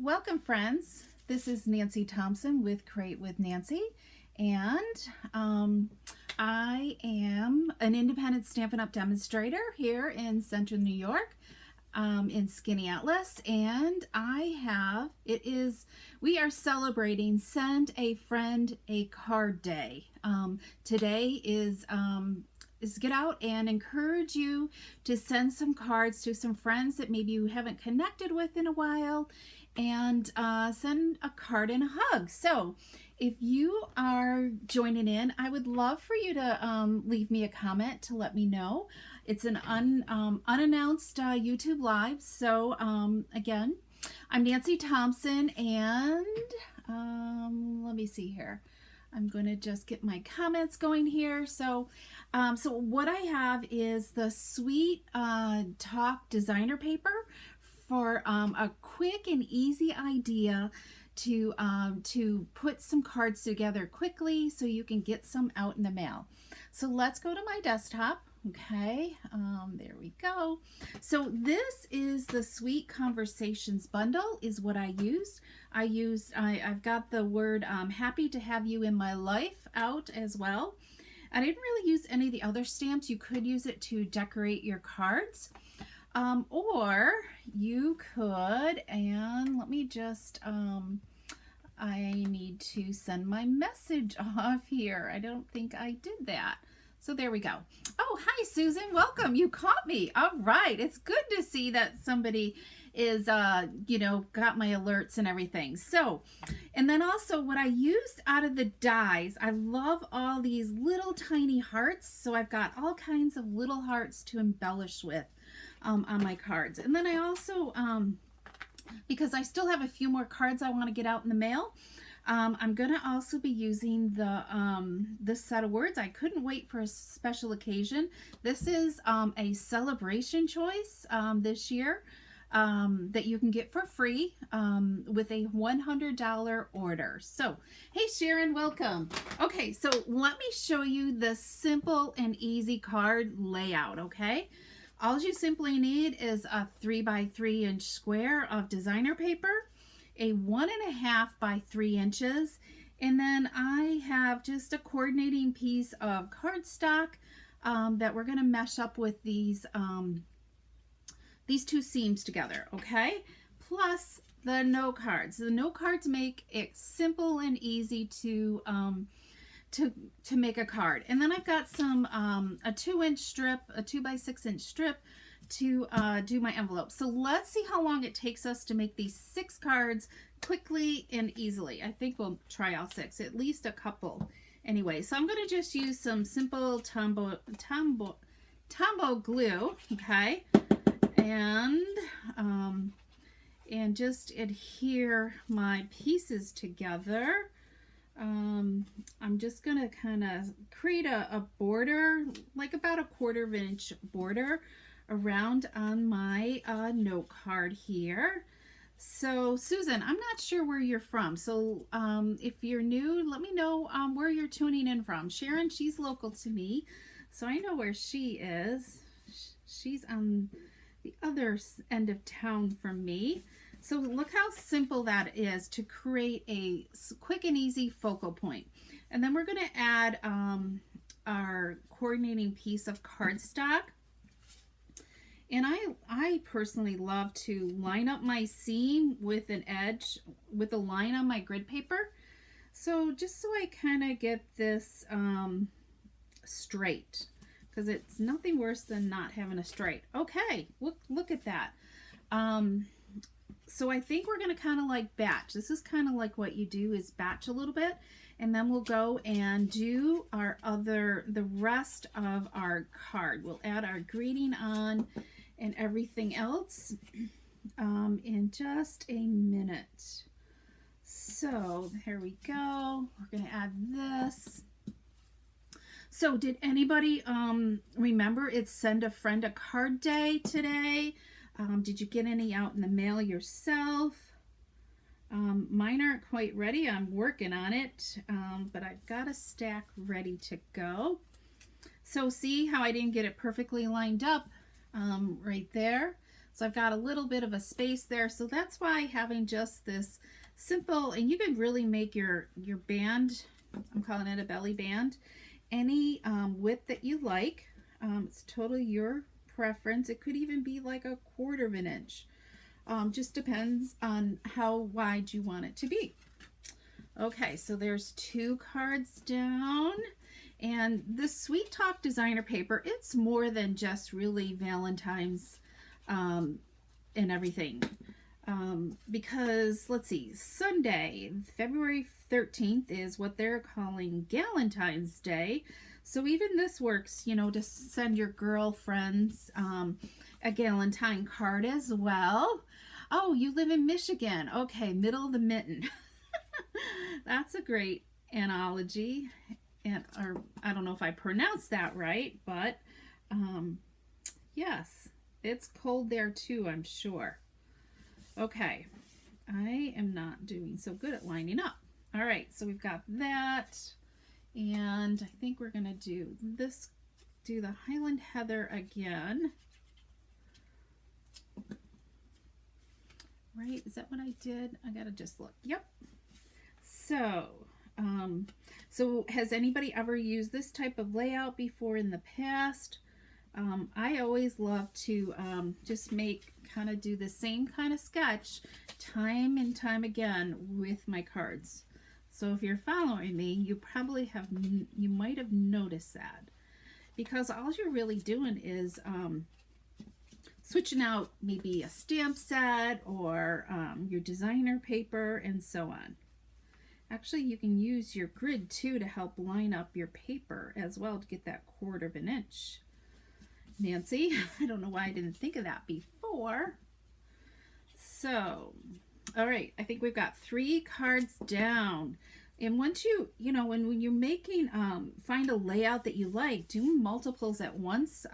Welcome, friends. This is Nancy Thompson with Create with Nancy, and I am an independent Stampin' Up! Demonstrator here in Central New York, in Skinny Atlas, and we are celebrating Send a Friend a Card Day. Today is get out and encourage you to send some cards to some friends that maybe you haven't connected with in a while, and send a card and a hug. So if you are joining in, I would love for you to leave me a comment to let me know. It's an unannounced YouTube Live. So again, I'm Nancy Thompson, and let me see here. I'm going to just get my comments going here. So what I have is the Sweet Talk designer paper for a quick and easy idea to put some cards together quickly so you can get some out in the mail. So let's go to my desktop. Okay, there we go. So this is the Sweet Conversations bundle is what I used. I've got the word happy to have you in my life out as well. I didn't really use any of the other stamps. You could use it to decorate your cards. Or you could, and let me just, I need to send my message off here. I don't think I did that. So there we go. Oh, hi, Susan. Welcome. You caught me. All right. It's good to see that somebody is, got my alerts and everything. So, and then also what I used out of the dies, I love all these little tiny hearts. So I've got all kinds of little hearts to embellish with on my cards. And then I also, because I still have a few more cards I want to get out in the mail, I'm going to also be using this set of words. I couldn't wait for a special occasion. This is a celebration choice this year that you can get for free with a $100 order. So, hey Sharon, welcome. Okay, so let me show you the simple and easy card layout, okay? All you simply need is a 3x3 inch square of designer paper, a 1.5 by 3 inches, and then I have just a coordinating piece of cardstock that we're going to mesh up with these two seams together, okay? Plus the note cards. The note cards make it simple and easy to make a card. And then I've got some a 2-inch strip, a 2x6 inch strip to do my envelope. So let's see how long it takes us to make these 6 cards quickly and easily. I think we'll try all 6, at least a couple anyway. So I'm going to just use some simple Tombow glue, okay, and just adhere my pieces together. I'm just going to kind of create a border, like about a 1/4 inch border around on my note card here. So Susan, I'm not sure where you're from. So if you're new, let me know where you're tuning in from. Sharon, she's local to me, so I know where she is. She's on the other end of town from me. So look how simple that is to create a quick and easy focal point. And then we're going to add our coordinating piece of cardstock. And I personally love to line up my seam with an edge, with a line on my grid paper. So just so I kind of get this straight, because it's nothing worse than not having a straight. Okay, look at that. So I think we're going to kind of like batch. This is kind of like what you do is batch a little bit, and then we'll go and do the rest of our card. We'll add our greeting on and everything else in just a minute. So here we go. We're going to add this. So did anybody remember it's Send a Friend a Card Day today? Did you get any out in the mail yourself? Mine aren't quite ready. I'm working on it, but I've got a stack ready to go. So see how I didn't get it perfectly lined up right there? So I've got a little bit of a space there. So that's why having just this simple, and you can really make your band, I'm calling it a belly band, any width that you like. It's totally your preference. It could even be like a 1/4 of an inch. Just depends on how wide you want it to be. Okay, so there's 2 cards down. And this Sweet Talk designer paper, it's more than just really Valentine's and everything. Because, let's see, Sunday, February 13th is what they're calling Galentine's Day. So even this works, you know, to send your girlfriends a Galentine card as well. Oh, you live in Michigan. Okay, middle of the mitten. That's a great analogy. And or I don't know if I pronounced that right, but yes, it's cold there too, I'm sure. Okay, I am not doing so good at lining up. All right, so we've got that, and I think we're gonna do this, do the Highland Heather again. Right, is that what I did? I gotta just look. Yep. So has anybody ever used this type of layout before in the past? I always love to just do the same kind of sketch time and time again with my cards. So if you're following me, you might have noticed that, because all you're really doing is switching out maybe a stamp set or your designer paper and so on. Actually, you can use your grid too to help line up your paper as well to get that 1/4 of an inch. Nancy, I don't know why I didn't think of that before. So, all right, I think we've got 3 cards down. And once when you're making, find a layout that you like, doing multiples at once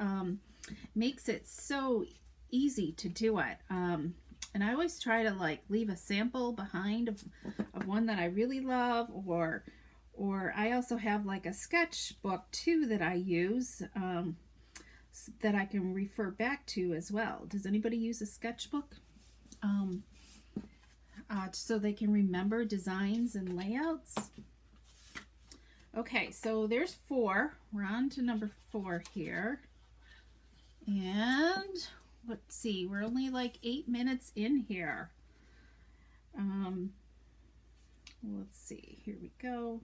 makes it so easy to do it. And I always try to leave a sample behind of one that I really love, or I also have like a sketchbook too that I use that I can refer back to as well. Does anybody use a sketchbook so they can remember designs and layouts? Okay, so there's 4. We're on to number 4 here. And let's see, we're only like 8 minutes in here. Let's see, here we go.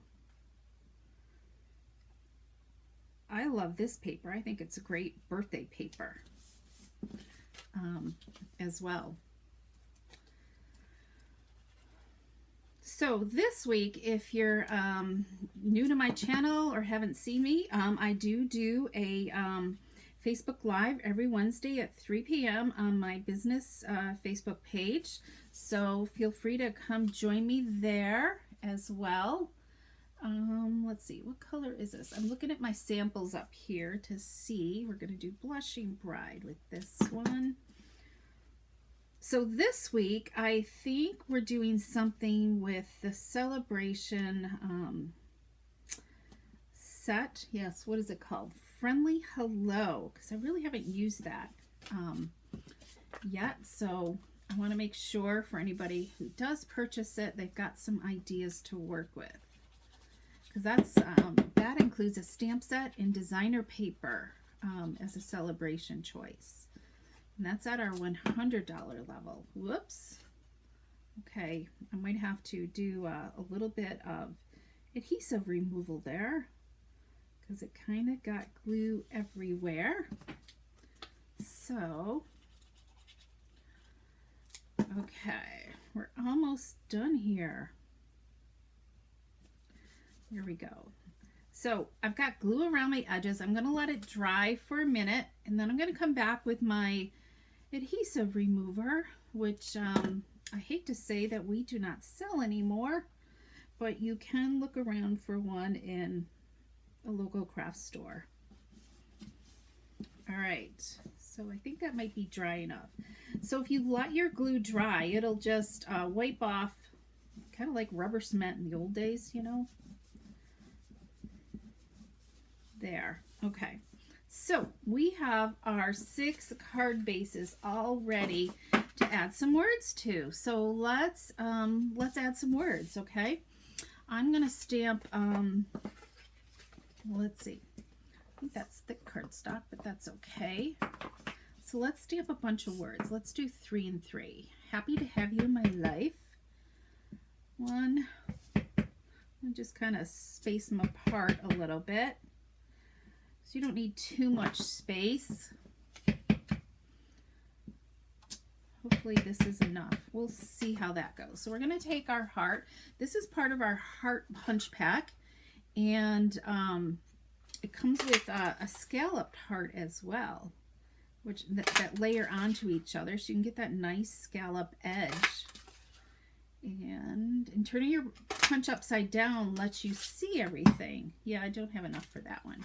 I love this paper. I think it's a great birthday paper as well. So this week, if you're new to my channel or haven't seen me, I do a Facebook Live every Wednesday at 3 p.m. on my business Facebook page. So feel free to come join me there as well. Let's see, what color is this? I'm looking at my samples up here to see. We're going to do Blushing Bride with this one. So this week, I think we're doing something with the Celebration set. Yes, what is it called? Friendly Hello, because I really haven't used that yet. So I want to make sure for anybody who does purchase it, they've got some ideas to work with. Because that includes a stamp set and designer paper as a celebration choice. And that's at our $100 level. Whoops. Okay, I might have to do a little bit of adhesive removal there, because it kind of got glue everywhere. So, okay, we're almost done here. Here we go. So I've got glue around my edges. I'm going to let it dry for a minute, and then I'm going to come back with my adhesive remover, which I hate to say that we do not sell anymore, but you can look around for one in a local craft store. All right, so I think that might be dry enough. So if you let your glue dry, it'll just wipe off, kind of like rubber cement in the old days, you know. There. Okay. So we have our 6 card bases all ready to add some words to. So let's add some words, okay? I'm gonna stamp, let's see, I think that's thick cardstock, but that's okay. So let's stamp a bunch of words. Let's do 3 and 3. Happy to have you in my life. 1, and just kind of space them apart a little bit. So you don't need too much space. Hopefully this is enough. We'll see how that goes. So we're going to take our heart. This is part of our heart punch pack. And it comes with a scalloped heart as well, which that layer onto each other. So you can get that nice scallop edge. And turning your punch upside down lets you see everything. Yeah, I don't have enough for that one.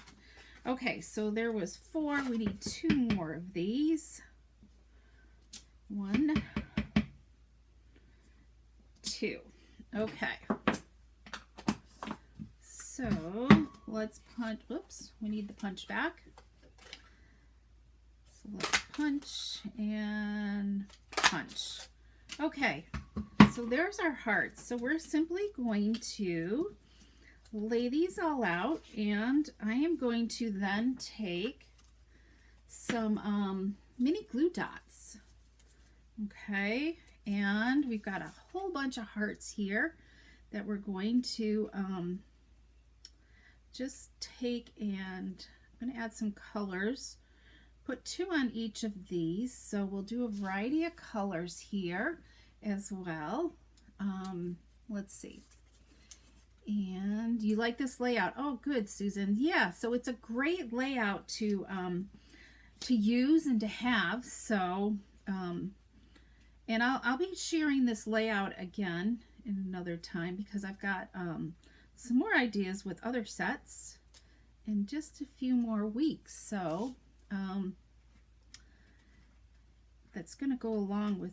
Okay, so there was 4. We need 2 more of these. 1, 2. Okay. So let's punch. Oops, we need the punch back. So let's punch and punch. Okay. So there's our hearts. So we're simply going to lay these all out, and I am going to then take some mini glue dots. Okay, and we've got a whole bunch of hearts here that we're going to just take, and I'm going to add some colors. Put 2 on each of these, so we'll do a variety of colors here as well. Let's see. And you like this layout? Oh, good, Susan. Yeah, so it's a great layout to use and to have. So, and I'll be sharing this layout again in another time, because I've got some more ideas with other sets in just a few more weeks. So, that's going to go along with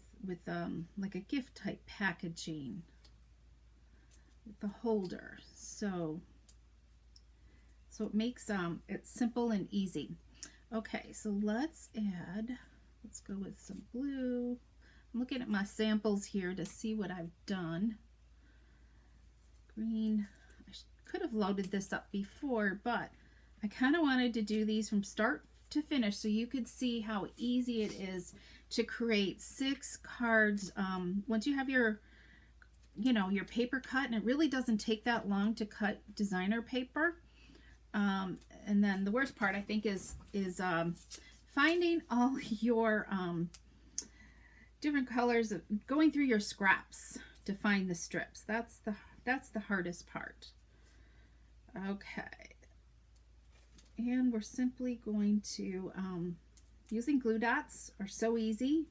like a gift type packaging with the holder. So it makes it simple and easy. Okay, so let's go with some blue. I'm looking at my samples here to see what I've done. Green. I could have loaded this up before, but I kind of wanted to do these from start to finish so you could see how easy it is to create 6 cards. Once you have your paper cut, and it really doesn't take that long to cut designer paper. And then the worst part, I think, is finding all your different colors, going through your scraps to find the strips. That's the hardest part. Okay. And we're simply going to, using glue dots are so easy,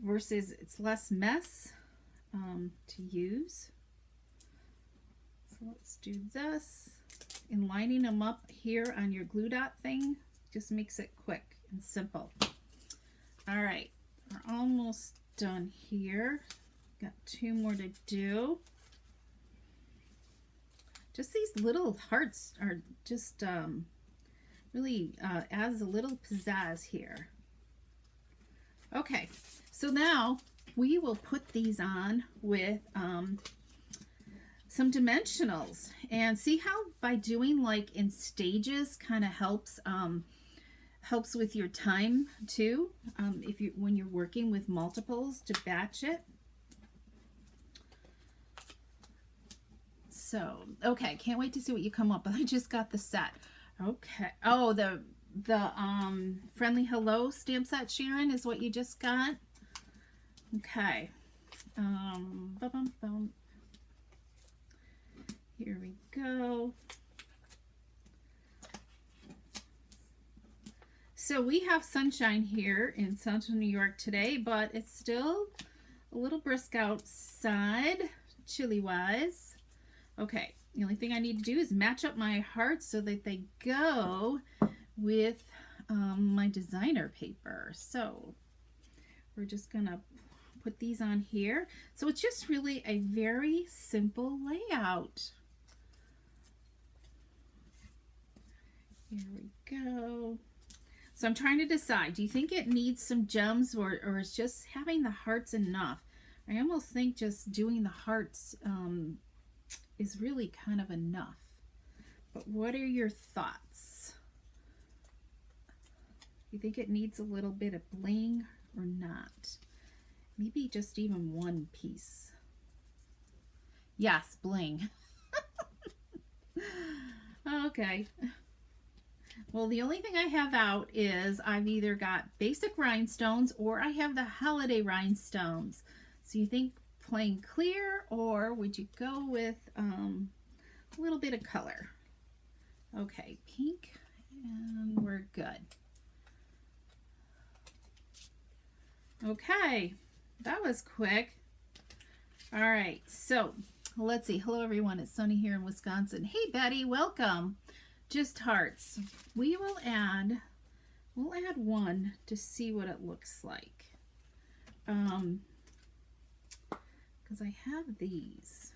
versus it's less mess to use. So let's do this. And lining them up here on your glue dot thing just makes it quick and simple. All right, we're almost done here. Got 2 more to do. Just these little hearts are just really adds a little pizzazz here. Okay, so now we will put these on with some dimensionals, and see how by doing like in stages kind of helps with your time too, when you're working with multiples to batch it. So, okay, can't wait to see what you come up with. I just got the set. Okay. Oh, the Friendly Hello stamp set, Sharon, is what you just got. Okay. Here we go. So we have sunshine here in Central New York today, but it's still a little brisk outside, chilly-wise. Okay, the only thing I need to do is match up my hearts so that they go with my designer paper. So we're just gonna put these on here. So it's just really a very simple layout. Here we go. So I'm trying to decide, do you think it needs some gems, or is just having the hearts enough? I almost think just doing the hearts is really kind of enough. But what are your thoughts? Do you think it needs a little bit of bling or not? Maybe just even one piece. Yes, bling. Okay. Well, the only thing I have out is I've either got basic rhinestones or I have the holiday rhinestones. So you think plain clear, or would you go with a little bit of color? Okay, pink, and we're good. Okay, that was quick. All right, so let's see. Hello, everyone. It's Sunny here in Wisconsin. Hey, Betty, welcome. Just hearts. We'll add one to see what it looks like. Because I have these.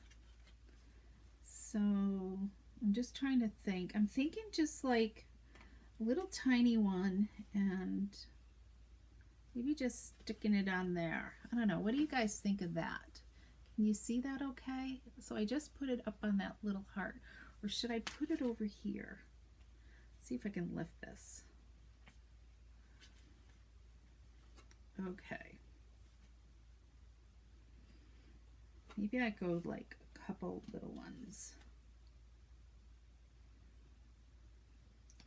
So I'm just trying to think. I'm thinking just like a little tiny one, and maybe just sticking it on there. I don't know. What do you guys think of that? Can you see that okay? So I just put it up on that little heart. Or should I put it over here? See if I can lift this. Okay. Maybe I go like a couple little ones.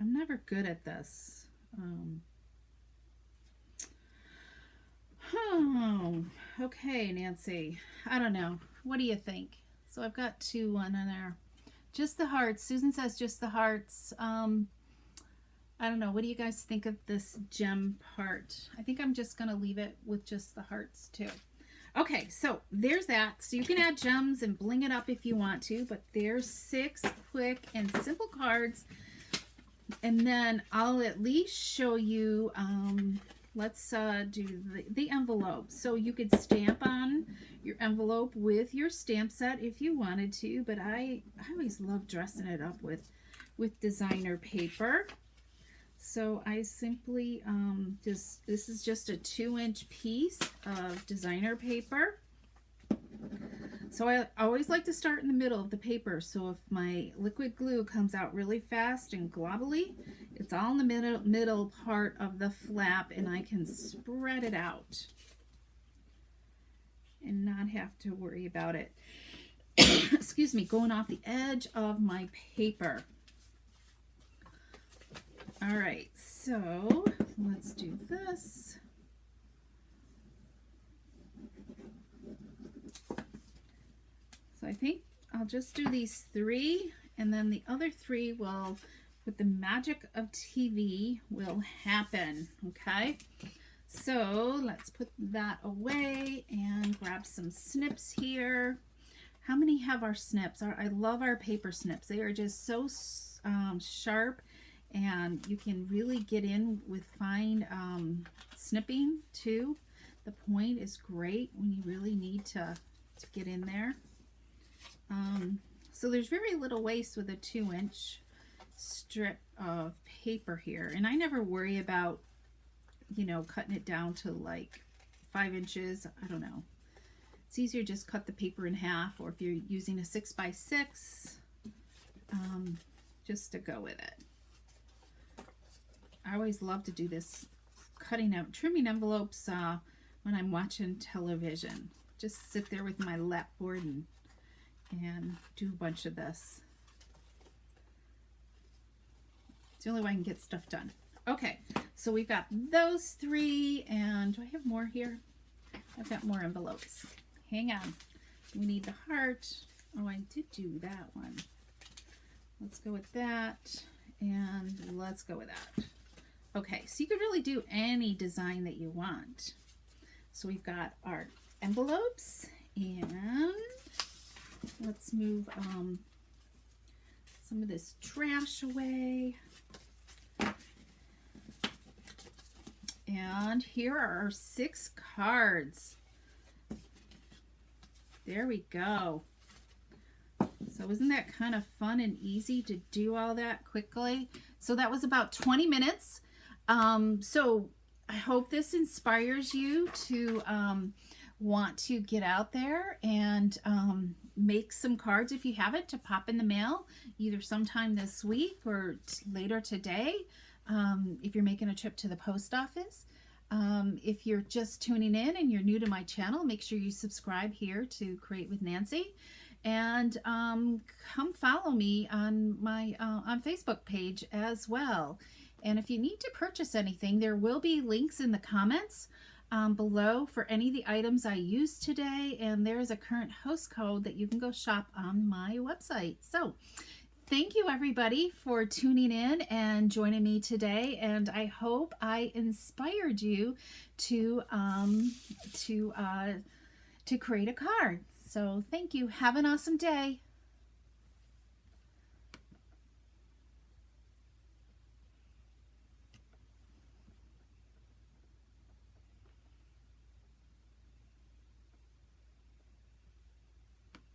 I'm never good at this. Okay, Nancy. I don't know. What do you think? So I've got one on there. Just the hearts. Susan says just the hearts. I don't know. What do you guys think of this gem part? I think I'm just going to leave it with just the hearts too. Okay, so there's that. So you can add gems and bling it up if you want to, but there's 6 quick and simple cards. And then I'll at least show you, let's do the envelope. So you could stamp on your envelope with your stamp set if you wanted to, but I always love dressing it up with designer paper. So I simply this is just a 2-inch piece of designer paper. So I always like to start in the middle of the paper. So if my liquid glue comes out really fast and globbly, it's all in the middle part of the flap, and I can spread it out and not have to worry about it, excuse me, going off the edge of my paper. All right, so let's do this. So I think I'll just do these 3, and then the other 3 will, with the magic of TV, will happen, okay? So let's put that away and grab some snips here. How many have our snips? I love our paper snips. They are just so sharp, and you can really get in with fine snipping too. The point is great when you really need to get in there. So there's very little waste with a 2-inch strip of paper here, and I never worry about, you know, cutting it down to like 5 inches. I don't know. It's easier to just cut the paper in half, or if you're using a 6x6, just to go with it. I always love to do this, trimming envelopes when I'm watching television. Just sit there with my lap board and do a bunch of this. It's the only way I can get stuff done. Okay, so we've got those 3, and do I have more here? I've got more envelopes. Hang on. We need the heart. Oh, I did do that one. Let's go with that, and let's go with that. Okay, so you could really do any design that you want. So we've got our envelopes, and let's move some of this trash away. And here are our 6 cards. There we go. So isn't that kind of fun and easy to do all that quickly? So that was about 20 minutes. So I hope this inspires you to want to get out there and make some cards if you haven't, to pop in the mail either sometime this week or later today, if you're making a trip to the post office. If you're just tuning in and you're new to my channel, make sure you subscribe here to Create with Nancy, and come follow me on my on Facebook page as well. And if you need to purchase anything, there will be links in the comments below for any of the items I used today, and there is a current host code that you can go shop on my website. So thank you everybody for tuning in and joining me today, and I hope I inspired you to create a card. So thank you. Have an awesome day.